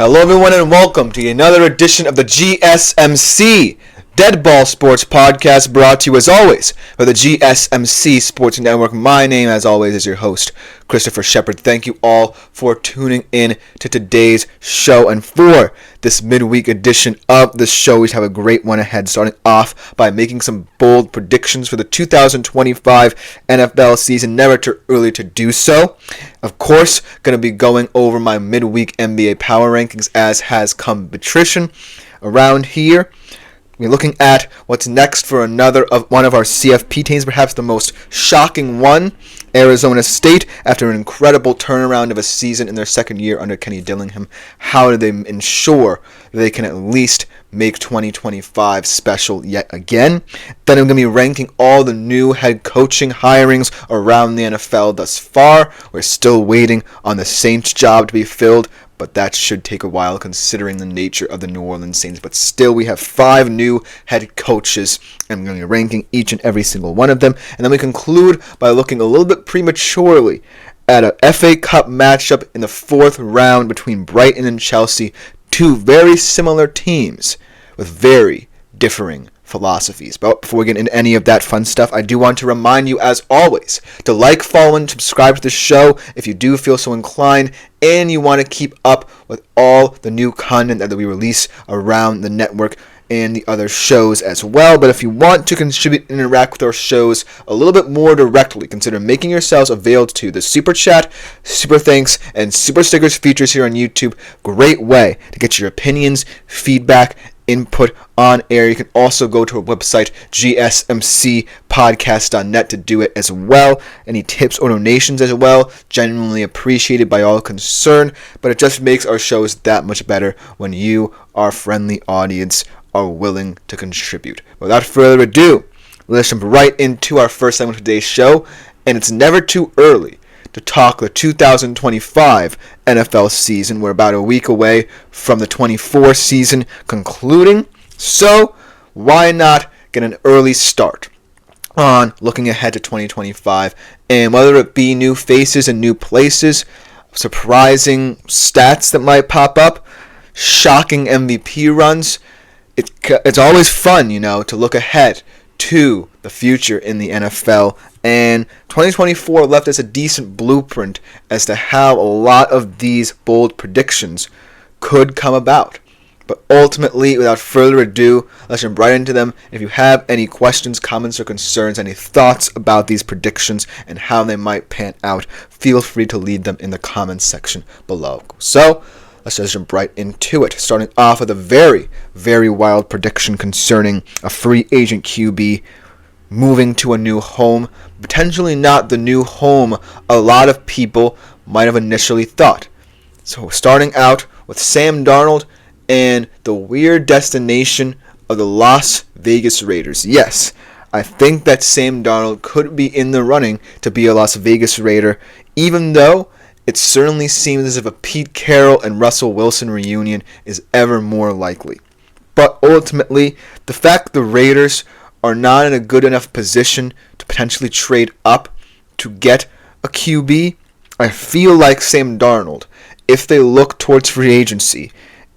Hello everyone and welcome to another edition of the GSMC Dead Ball Sports Podcast, brought to you as always by the GSMC Sports Network. My name as always is your host, Christopher Shepard. Thank you all for tuning in to today's show, and for this midweek edition of the show, we have a great one ahead, starting off by making some bold predictions for the 2025 NFL season. Never too early to do so. Of course, going to be going over my midweek NBA power rankings, as has come tradition around here. We're looking at what's next for one of our CFP teams, perhaps the most shocking one, Arizona State, after an incredible turnaround of a season in their second year under Kenny Dillingham. How do they ensure that they can at least make 2025 special yet again? Then I'm going to be ranking all the new head coaching hirings around the NFL thus far. We're still waiting on the Saints job to be filled, but that should take a while considering the nature of the New Orleans Saints. But still, we have 5 new head coaches, and I'm going to be ranking each and every single one of them. And then we conclude by looking a little bit prematurely at a FA Cup matchup in the 4th round between Brighton and Chelsea, two very similar teams with very differing philosophies. But before we get into any of that fun stuff, I do want to remind you, as always, to like, follow, and subscribe to the show if you do feel so inclined, and you want to keep up with all the new content that we release around the network and the other shows as well. But if you want to contribute and interact with our shows a little bit more directly, consider making yourselves available to the Super Chat, Super Thanks, and Super Stickers features here on YouTube. Great way to get your opinions, feedback, input on air. You can also go to our website, gsmcspodcast.net, to do it as well. Any tips or donations as well, genuinely appreciated by all concerned, but it just makes our shows that much better when you, our friendly audience, are willing to contribute. Without further ado, let's jump right into our first segment of today's show, and it's never too early to talk the 2025 NFL season. We're about a week away from the 24 season concluding, so why not get an early start on looking ahead to 2025, and whether it be new faces and new places, surprising stats that might pop up, shocking MVP runs. It's always fun, to look ahead to the future in the NFL, and 2024 left us a decent blueprint as to how a lot of these bold predictions could come about. But ultimately, without further ado, let's jump right into them. If you have any questions, comments, or concerns, any thoughts about these predictions and how they might pan out, feel free to leave them in the comments section below. So, let's just jump right into it, starting off with a very, very wild prediction concerning a free agent QB moving to a new home, potentially not the new home a lot of people might have initially thought. So starting out with Sam Darnold and the weird destination of the Las Vegas Raiders. Yes, I think that Sam Darnold could be in the running to be a Las Vegas Raider, even though it certainly seems as if a Pete Carroll and Russell Wilson reunion is ever more likely. But ultimately, the fact the Raiders are not in a good enough position to potentially trade up to get a QB, I feel like Sam Darnold, if they look towards free agency,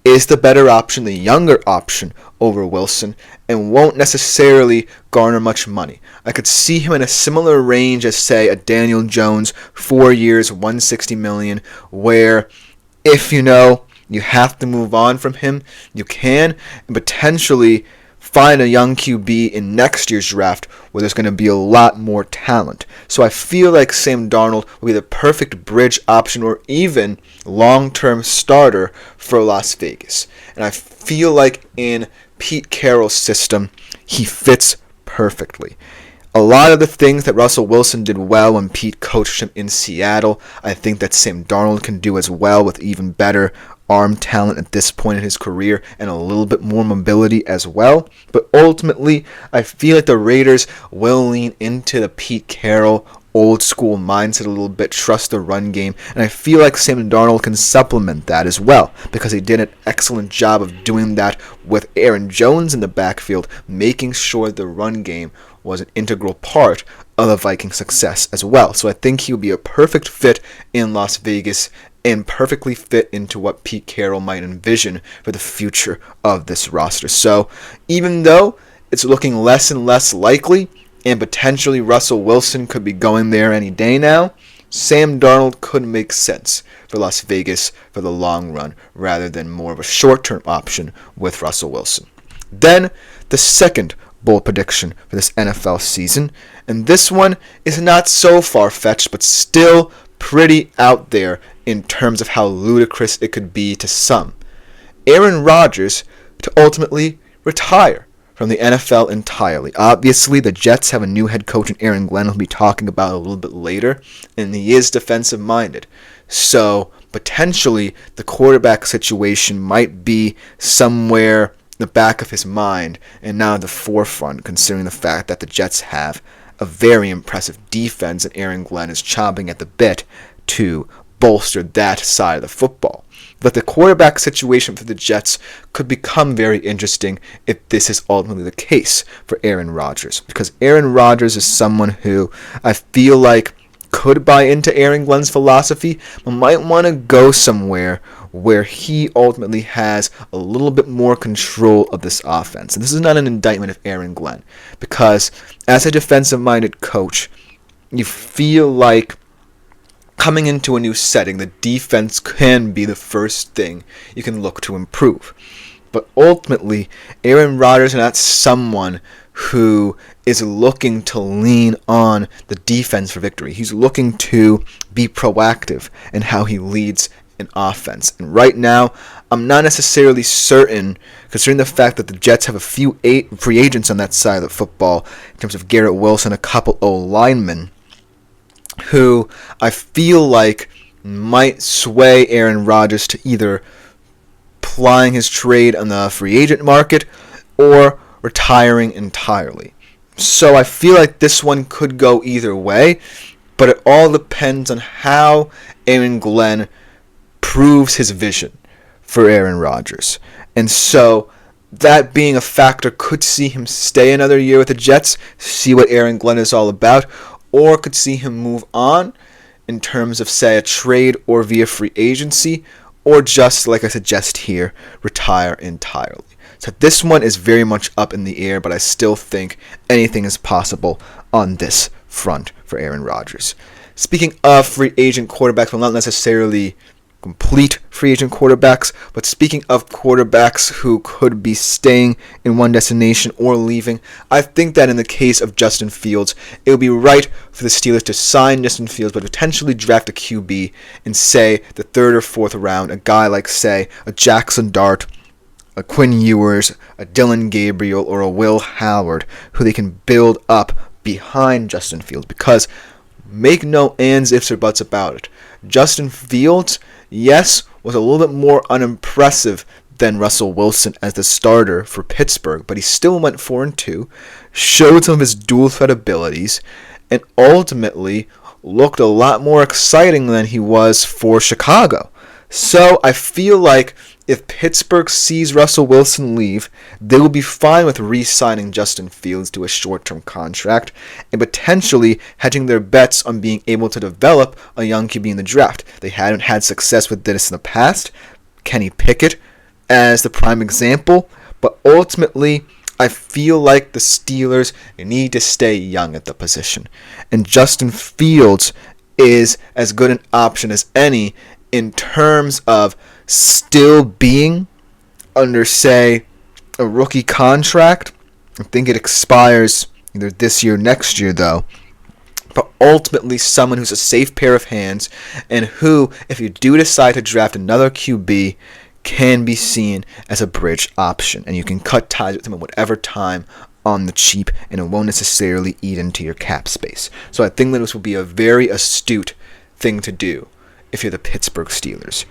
is the better option, the younger option over Wilson, and won't necessarily garner much money. I could see him in a similar range as, say, a Daniel Jones, 4 years, $160 million, where if you have to move on from him, you can, and potentially find a young QB in next year's draft where there's going to be a lot more talent. So I feel like Sam Darnold will be the perfect bridge option or even long-term starter for Las Vegas. And I feel like in Pete Carroll's system, he fits perfectly. A lot of the things that Russell Wilson did well when Pete coached him in Seattle, I think that Sam Darnold can do as well, with even better arm talent at this point in his career and a little bit more mobility as well. But ultimately, I feel like the Raiders will lean into the Pete Carroll old school mindset a little bit, trust the run game, and I feel like Sam Darnold can supplement that as well, because he did an excellent job of doing that with Aaron Jones in the backfield, making sure the run game was an integral part of the Vikings' success as well. So I think he would be a perfect fit in Las Vegas and perfectly fit into what Pete Carroll might envision for the future of this roster. So even though it's looking less and less likely, and potentially Russell Wilson could be going there any day now, Sam Darnold could make sense for Las Vegas for the long run rather than more of a short-term option with Russell Wilson. Then the second bold prediction for this NFL season, and this one is not so far-fetched but still pretty out there in terms of how ludicrous it could be to some. Aaron Rodgers to ultimately retire from the NFL entirely. Obviously, the Jets have a new head coach in Aaron Glenn, we'll be talking about a little bit later, and he is defensive-minded. So, potentially, the quarterback situation might be somewhere in the back of his mind and not at the forefront, considering the fact that the Jets have a very impressive defense and Aaron Glenn is chomping at the bit to bolster that side of the football. But the quarterback situation for the Jets could become very interesting if this is ultimately the case for Aaron Rodgers. Because Aaron Rodgers is someone who I feel like could buy into Aaron Glenn's philosophy, but might want to go somewhere where he ultimately has a little bit more control of this offense. And this is not an indictment of Aaron Glenn, because as a defensive-minded coach, you feel like coming into a new setting, the defense can be the first thing you can look to improve. But ultimately, Aaron Rodgers is not someone who is looking to lean on the defense for victory. He's looking to be proactive in how he leads an offense. And right now, I'm not necessarily certain, considering the fact that the Jets have a few free agents on that side of the football, in terms of Garrett Wilson, a couple O-linemen, who I feel like might sway Aaron Rodgers to either plying his trade on the free agent market or retiring entirely. So I feel like this one could go either way, but it all depends on how Aaron Glenn proves his vision for Aaron Rodgers. And so that being a factor could see him stay another year with the Jets, see what Aaron Glenn is all about, or could see him move on in terms of, say, a trade or via free agency, or just, like I suggest here, retire entirely. So this one is very much up in the air, but I still think anything is possible on this front for Aaron Rodgers. Speaking of free agent quarterbacks, well, not necessarily complete free agent quarterbacks, but speaking of quarterbacks who could be staying in one destination or leaving, I think that in the case of Justin Fields, it would be right for the Steelers to sign Justin Fields, but potentially draft a QB in, say, the third or fourth round, a guy like, say, a Jackson Dart, a Quinn Ewers, a Dylan Gabriel, or a Will Howard, who they can build up behind Justin Fields, because make no ands, ifs, or buts about it. Justin Fields, yes, was a little bit more unimpressive than Russell Wilson as the starter for Pittsburgh, but he still went 4-2, showed some of his dual threat abilities, and ultimately looked a lot more exciting than he was for Chicago. So I feel like if Pittsburgh sees Russell Wilson leave, they will be fine with re-signing Justin Fields to a short-term contract and potentially hedging their bets on being able to develop a young QB in the draft. They hadn't had success with this in the past. Kenny Pickett as the prime example, but ultimately I feel like the Steelers need to stay young at the position. And Justin Fields is as good an option as any in terms of still being under, say, a rookie contract. I think it expires either this year or next year, though. But ultimately someone who's a safe pair of hands and who, if you do decide to draft another QB, can be seen as a bridge option. And you can cut ties with him at whatever time on the cheap, and it won't necessarily eat into your cap space. So I think that this will be a very astute thing to do if you're the Pittsburgh Steelers.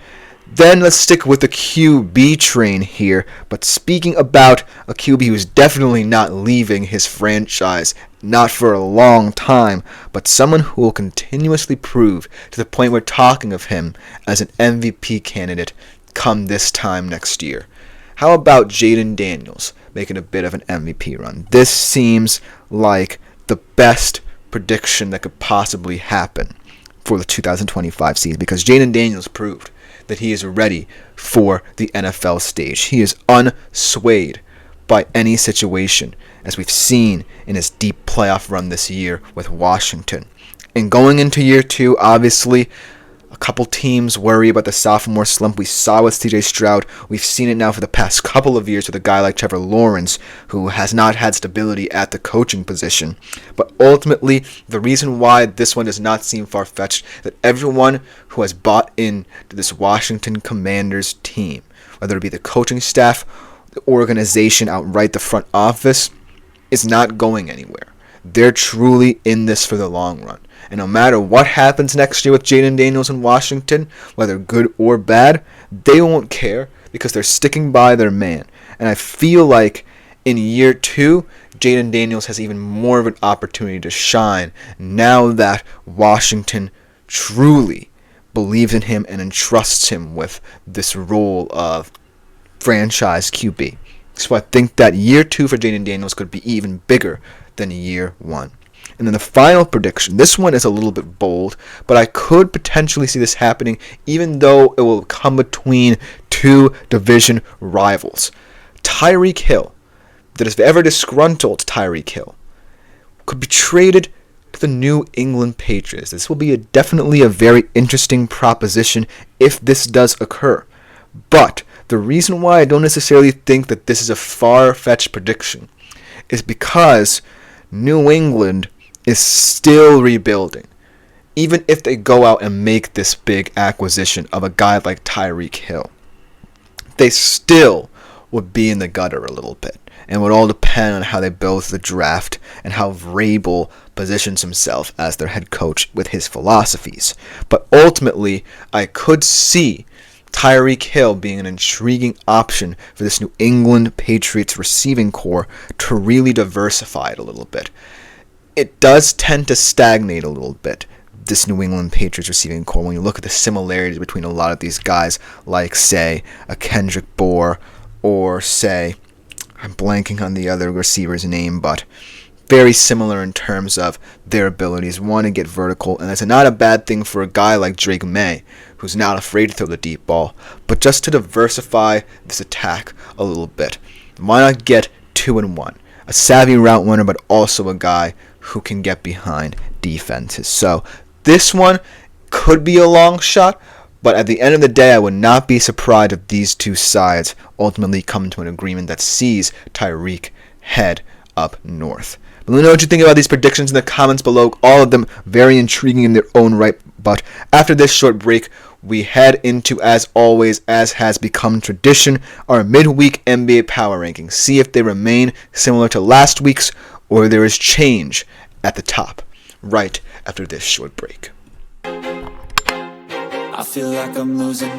Then let's stick with the QB train here. But speaking about a QB who's definitely not leaving his franchise, not for a long time, but someone who will continuously prove to the point we're talking of him as an MVP candidate come this time next year. How about Jaden Daniels making a bit of an MVP run? This seems like the best prediction that could possibly happen for the 2025 season, because Jaden Daniels proved that he is ready for the NFL stage. He is unswayed by any situation, as we've seen in his deep playoff run this year with Washington. And going into year 2, obviously, a couple teams worry about the sophomore slump we saw with CJ Stroud. We've seen it now for the past couple of years with a guy like Trevor Lawrence, who has not had stability at the coaching position. But ultimately, the reason why this one does not seem far-fetched, that everyone who has bought into this Washington Commanders team, whether it be the coaching staff, the organization outright, the front office, is not going anywhere. They're truly in this for the long run. And no matter what happens next year with Jaden Daniels in Washington, whether good or bad, they won't care because they're sticking by their man. And I feel like in year 2, Jaden Daniels has even more of an opportunity to shine now that Washington truly believes in him and entrusts him with this role of franchise QB. So I think that year 2 for Jaden Daniels could be even bigger than year 1. And then the final prediction, this one is a little bit bold, but I could potentially see this happening even though it will come between 2 division rivals. Tyreek Hill, that is ever disgruntled Tyreek Hill, could be traded to the New England Patriots. This will be definitely a very interesting proposition if this does occur. But the reason why I don't necessarily think that this is a far-fetched prediction is because New England is still rebuilding. Even if they go out and make this big acquisition of a guy like Tyreek Hill, they still would be in the gutter a little bit. And would all depend on how they build the draft and how Vrabel positions himself as their head coach with his philosophies. But ultimately, I could see Tyreek Hill being an intriguing option for this New England Patriots receiving core to really diversify it a little bit. It does tend to stagnate a little bit, this New England Patriots receiving core, when you look at the similarities between a lot of these guys, like, say, a Kendrick Bourne, or, say, I'm blanking on the other receiver's name, but very similar in terms of their abilities. One, to get vertical, and that's not a bad thing for a guy like Drake May, who's not afraid to throw the deep ball, but just to diversify this attack a little bit. Why not get 2-1? A savvy route runner, but also a guy who can get behind defenses. So this one could be a long shot, but at the end of the day, I would not be surprised if these 2 sides ultimately come to an agreement that sees Tyreek head up north. But let me know what you think about these predictions in the comments below. All of them very intriguing in their own right. But after this short break, we head into, as always, as has become tradition, our midweek NBA power rankings. See if they remain similar to last week's or there is change at the top right after this short break. I feel like I'm losing.